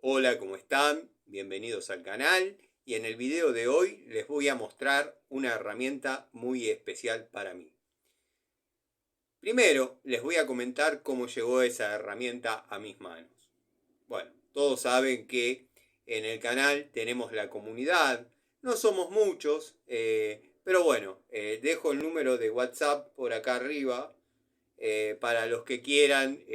Hola, ¿cómo están? Bienvenidos al canal y en el video de hoy les voy a mostrar una herramienta muy especial para mí. Primero les voy a comentar cómo llegó esa herramienta a mis manos. Bueno, todos saben que en el canal tenemos la comunidad, no somos muchos, pero bueno, dejo el número de WhatsApp por acá arriba para los que quieran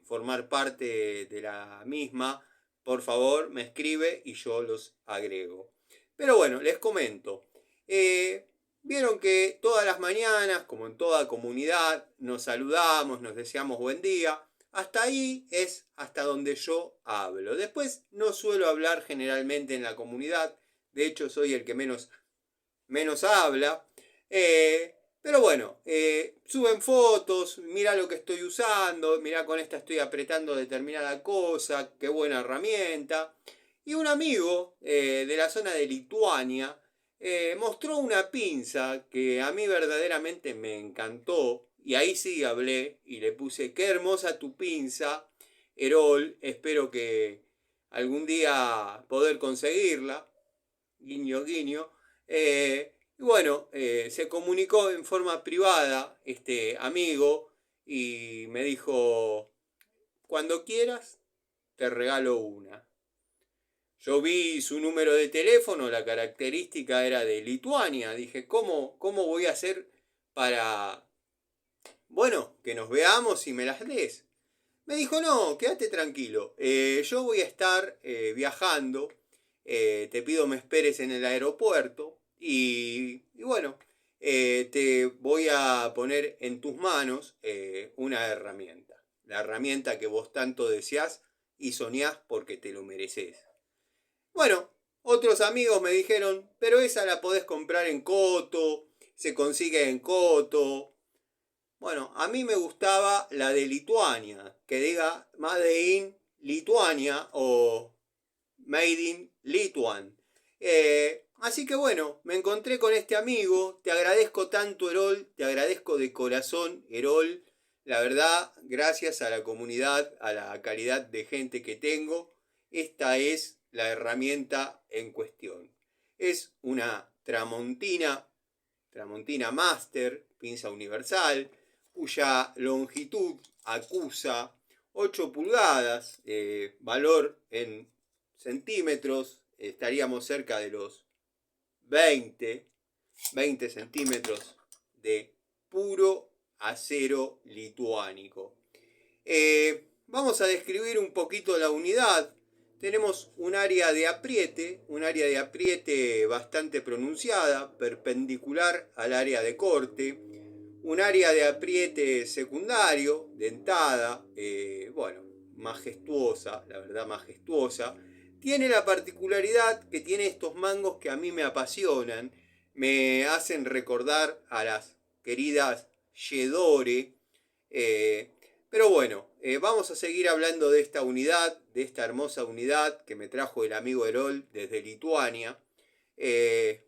formar parte de la misma. Por favor, me escribe y yo los agrego. Pero bueno, les comento. Eh, Vieron que todas las mañanas, como en toda comunidad, nos saludamos, nos deseamos buen día. Hasta ahí es hasta donde yo hablo. Después no suelo hablar generalmente en la comunidad. De hecho, soy el que menos habla. Pero bueno, suben fotos, mira lo que estoy usando, mira con esta estoy apretando determinada cosa, qué buena herramienta. Y un amigo de la zona de Lituania mostró una pinza que a mí verdaderamente me encantó. Y ahí sí hablé y le puse, qué hermosa tu pinza, Erol, espero que algún día poder conseguirla. Guiño, guiño. Y bueno, se comunicó en forma privada este amigo y me dijo, cuando quieras, te regalo una. Yo vi su número de teléfono, la característica era de Lituania. Dije, ¿cómo voy a hacer para, bueno, que nos veamos y me las des? Me dijo, no, quédate tranquilo. Yo voy a estar viajando. Te pido me esperes en el aeropuerto. Y bueno, te voy a poner en tus manos una herramienta. La herramienta que vos tanto deseás y soñás porque te lo mereces. Bueno, otros amigos me dijeron, pero esa la podés comprar en Coto, se consigue en Coto. Bueno, a mí me gustaba la de Lituania, que diga Made in Lituania o Made in Lituan. Así que bueno, me encontré con este amigo, te agradezco tanto Erol, te agradezco de corazón Erol, la verdad, gracias a la comunidad, a la calidad de gente que tengo, esta es la herramienta en cuestión. Es una Tramontina Master, pinza universal, cuya longitud acusa 8 pulgadas, valor en centímetros, estaríamos cerca de los 20 centímetros de puro acero lituánico. Vamos a describir un poquito la unidad. Tenemos un área de apriete bastante pronunciada, perpendicular al área de corte, un área de apriete secundario, dentada, bueno, majestuosa, la verdad majestuosa. Tiene la particularidad que tiene estos mangos que a mí me apasionan, me hacen recordar a las queridas Yedore, pero bueno, vamos a seguir hablando de esta unidad, de esta hermosa unidad que me trajo el amigo Erol desde Lituania. Eh,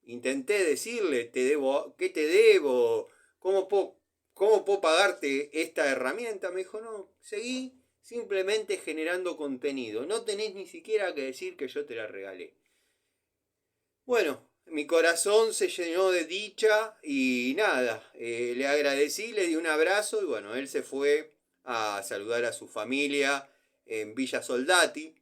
Intenté decirle, ¿qué te debo? ¿Cómo puedo pagarte esta herramienta? Me dijo, no, seguí simplemente generando contenido. No tenés ni siquiera que decir que yo te la regalé. Bueno, mi corazón se llenó de dicha y nada, le agradecí, le di un abrazo y bueno, él se fue a saludar a su familia en Villa Soldati.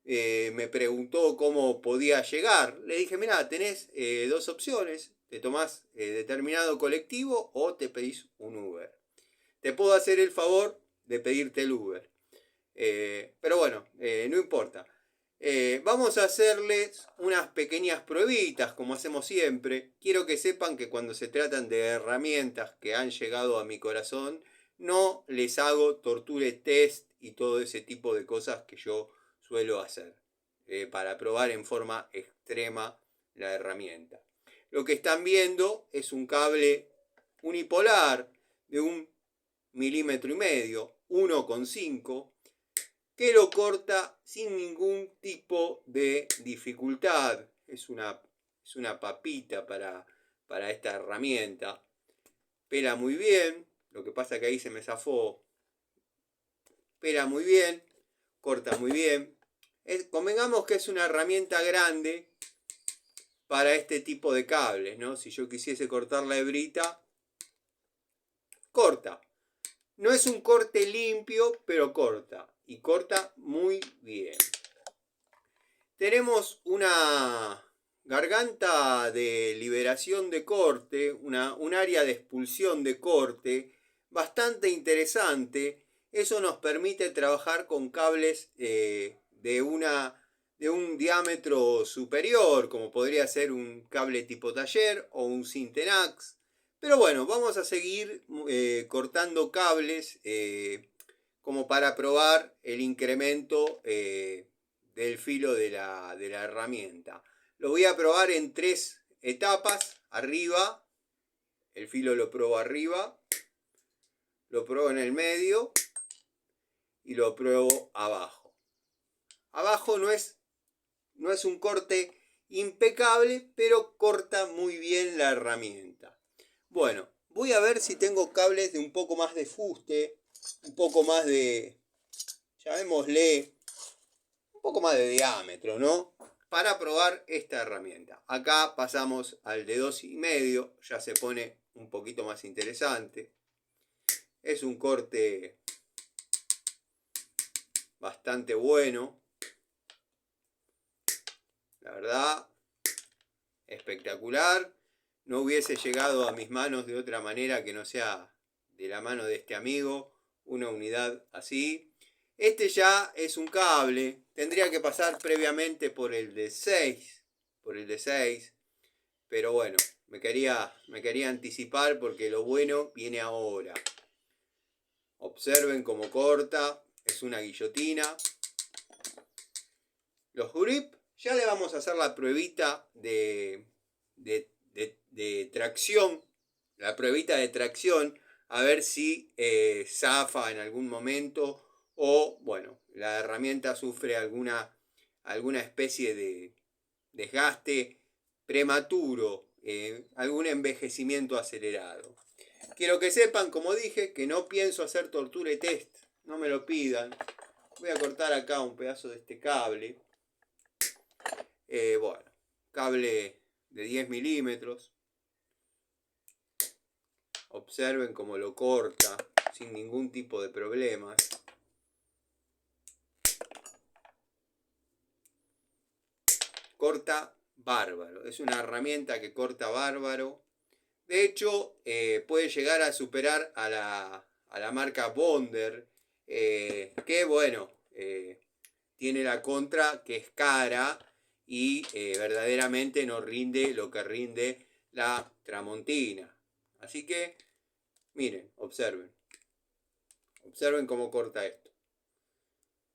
Me preguntó cómo podía llegar. Le dije, mira, tenés dos opciones, te tomás determinado colectivo o te pedís un Uber. Te puedo hacer el favor de pedirte el Uber. Pero bueno, no importa. Vamos a hacerles unas pequeñas pruebitas, como hacemos siempre. Quiero que sepan que cuando se tratan de herramientas que han llegado a mi corazón, no les hago torture test y todo ese tipo de cosas que yo suelo hacer para probar en forma extrema la herramienta. Lo que están viendo es un cable unipolar de 1,5 milímetros, 1,5, que lo corta sin ningún tipo de dificultad. Es una papita para esta herramienta. Pela muy bien, lo que pasa que ahí se me zafó. Pela muy bien, corta muy bien. Convengamos que es una herramienta grande para este tipo de cables, ¿no? Si yo quisiese cortar la hebrita, corta. No es un corte limpio, pero corta. Y corta muy bien. Tenemos una garganta de liberación de corte, un área de expulsión de corte bastante interesante. Eso nos permite trabajar con cables de un diámetro superior, como podría ser un cable tipo taller o un Syntenax. Pero bueno, vamos a seguir cortando cables como para probar el incremento del filo de la herramienta. Lo voy a probar en 3 etapas. Arriba, el filo lo pruebo arriba, lo pruebo en el medio y lo pruebo abajo. Abajo no es un corte impecable, pero corta muy bien la herramienta. Bueno, voy a ver si tengo cables de un poco más de fuste, un poco más de, llamémosle, un poco más de diámetro, ¿no? Para probar esta herramienta. Acá pasamos al de 2,5, ya se pone un poquito más interesante. Es un corte bastante bueno. La verdad, espectacular. No hubiese llegado a mis manos de otra manera que no sea de la mano de este amigo una unidad así. Este ya es un cable. Tendría que pasar previamente por el de 6. Pero bueno, me quería anticipar porque lo bueno viene ahora. Observen cómo corta. Es una guillotina. Los grip, ya le vamos a hacer la pruebita de tracción. La pruebita de tracción. A ver si zafa en algún momento. O, bueno, la herramienta sufre alguna especie de desgaste prematuro, algún envejecimiento acelerado. Quiero que sepan, como dije, que no pienso hacer torture test. No me lo pidan. Voy a cortar acá un pedazo de este cable. Bueno, cable de 10 milímetros. Observen cómo lo corta sin ningún tipo de problemas. Corta bárbaro. Es una herramienta que corta bárbaro. De hecho, puede llegar a superar a la marca Bonder, que bueno, tiene la contra que es cara y verdaderamente no rinde lo que rinde la Tramontina. Así que, miren, observen. Observen cómo corta esto.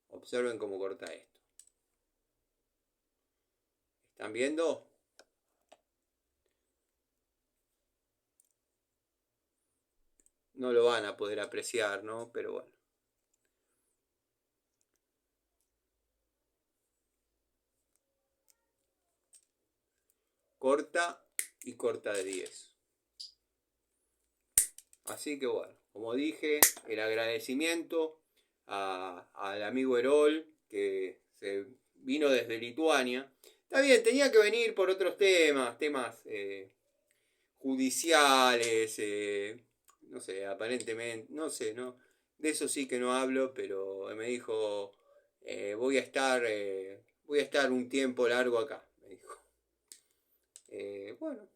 Observen cómo corta esto. ¿Están viendo? No lo van a poder apreciar, ¿no? Pero bueno. Corta y corta de 10. Así que bueno, como dije, el agradecimiento al amigo Erol, que se vino desde Lituania. Está bien, tenía que venir por otros temas judiciales, no sé, aparentemente, no sé, no, de eso sí que no hablo, pero me dijo, voy a estar un tiempo largo acá, me dijo. Bueno,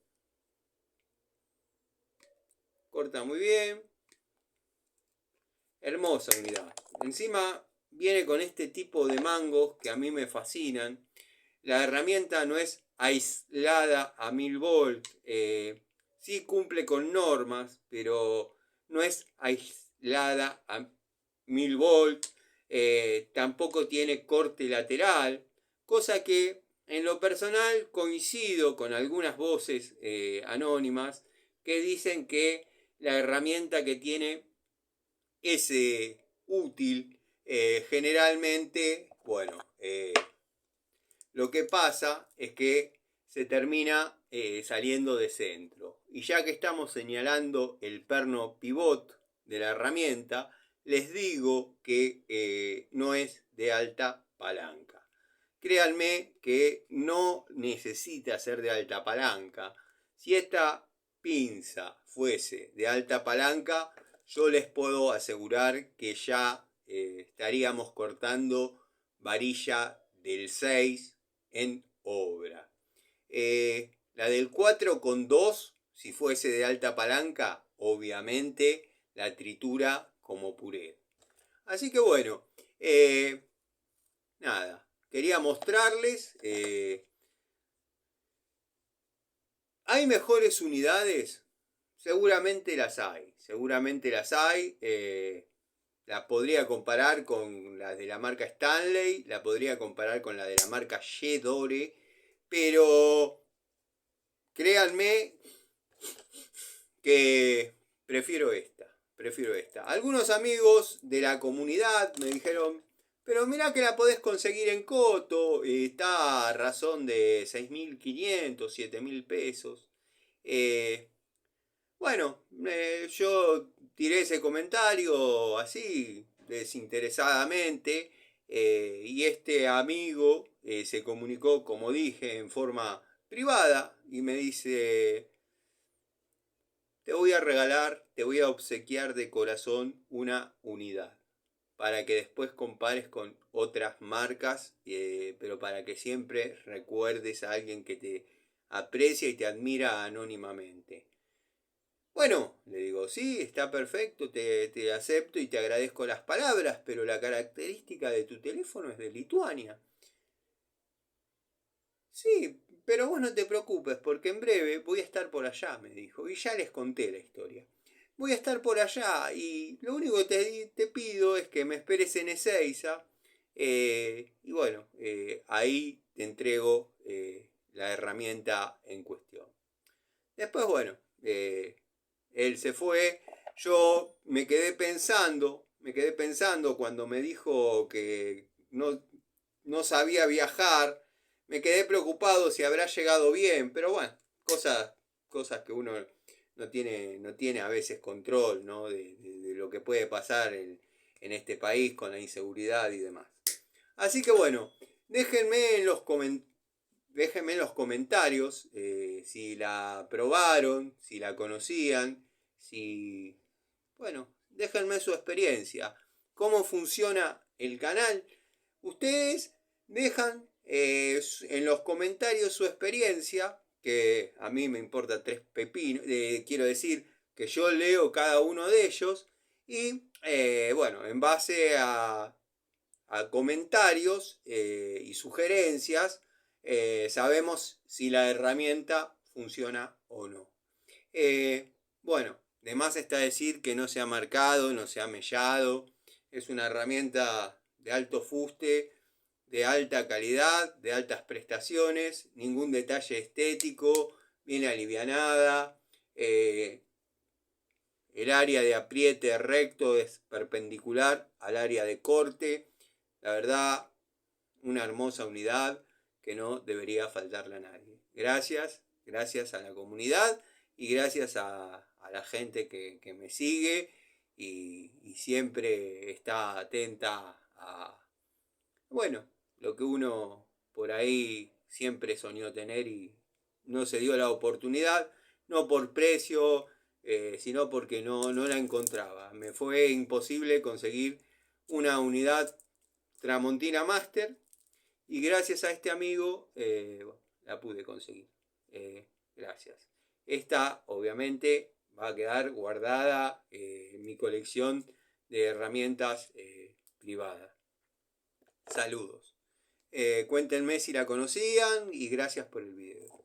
corta muy bien. Hermosa unidad. Encima viene con este tipo de mangos que a mí me fascinan. La herramienta no es aislada a 1000 volts. Sí cumple con normas, pero no es aislada a 1000 volts. Tampoco tiene corte lateral. Cosa que en lo personal coincido con algunas voces anónimas que dicen que la herramienta que tiene ese útil, generalmente, bueno, lo que pasa es que se termina saliendo de centro. Y ya que estamos señalando el perno pivot de la herramienta, les digo que no es de alta palanca. créanme que no necesita ser de alta palanca. Si esta pinza fuese de alta palanca, yo les puedo asegurar que ya estaríamos cortando varilla del 6 en obra. La del 4,2, si fuese de alta palanca, obviamente la tritura como puré. Así que bueno, nada, quería mostrarles. ¿Hay mejores unidades? Seguramente las hay, seguramente las hay. La podría comparar con las de la marca Stanley, la podría comparar con la de la marca G-Dore, pero créanme que prefiero esta. Algunos amigos de la comunidad me dijeron, pero mirá que la podés conseguir en Coto, está a razón de 6.500, 7.000 pesos. Bueno, yo tiré ese comentario así, desinteresadamente, y este amigo se comunicó, como dije, en forma privada y me dice, te voy a regalar, te voy a obsequiar de corazón una unidad, para que después compares con otras marcas, pero para que siempre recuerdes a alguien que te aprecia y te admira anónimamente. Bueno, le digo, sí, está perfecto, te acepto y te agradezco las palabras, pero la característica de tu teléfono es de Lituania. Sí, pero vos no te preocupes, porque en breve voy a estar por allá, me dijo, y ya les conté la historia. Voy a estar por allá y lo único que te pido es que me esperes en Ezeiza, y bueno, ahí te entrego la herramienta en cuestión. Después, bueno, él se fue. Yo me quedé pensando cuando me dijo que no sabía viajar. Me quedé preocupado si habrá llegado bien, pero bueno, cosas que uno no tiene a veces control, ¿no? De lo que puede pasar en este país con la inseguridad y demás. Así que bueno, déjenme en los comentarios. Déjenme en los comentarios si la probaron, si la conocían, si... Bueno, déjenme su experiencia. ¿Cómo funciona el canal? Ustedes dejan en los comentarios su experiencia, que a mí me importa tres pepinos, quiero decir que yo leo cada uno de ellos y bueno, en base a comentarios y sugerencias, sabemos si la herramienta funciona o no. Bueno, de más está decir que no se ha marcado, no se ha mellado. Es una herramienta de alto fuste, de alta calidad, de altas prestaciones, ningún detalle estético, bien alivianada. El área de apriete recto es perpendicular al área de corte. La verdad, una hermosa unidad que no debería faltarle a nadie. Gracias a la comunidad y gracias a la gente que me sigue y siempre está atenta a, bueno, lo que uno por ahí siempre soñó tener y no se dio la oportunidad, no por precio, sino porque no la encontraba. Me fue imposible conseguir una unidad Tramontina Master y gracias a este amigo la pude conseguir. Gracias. Esta obviamente va a quedar guardada en mi colección de herramientas privadas. Saludos. Cuéntenme si la conocían y gracias por el video.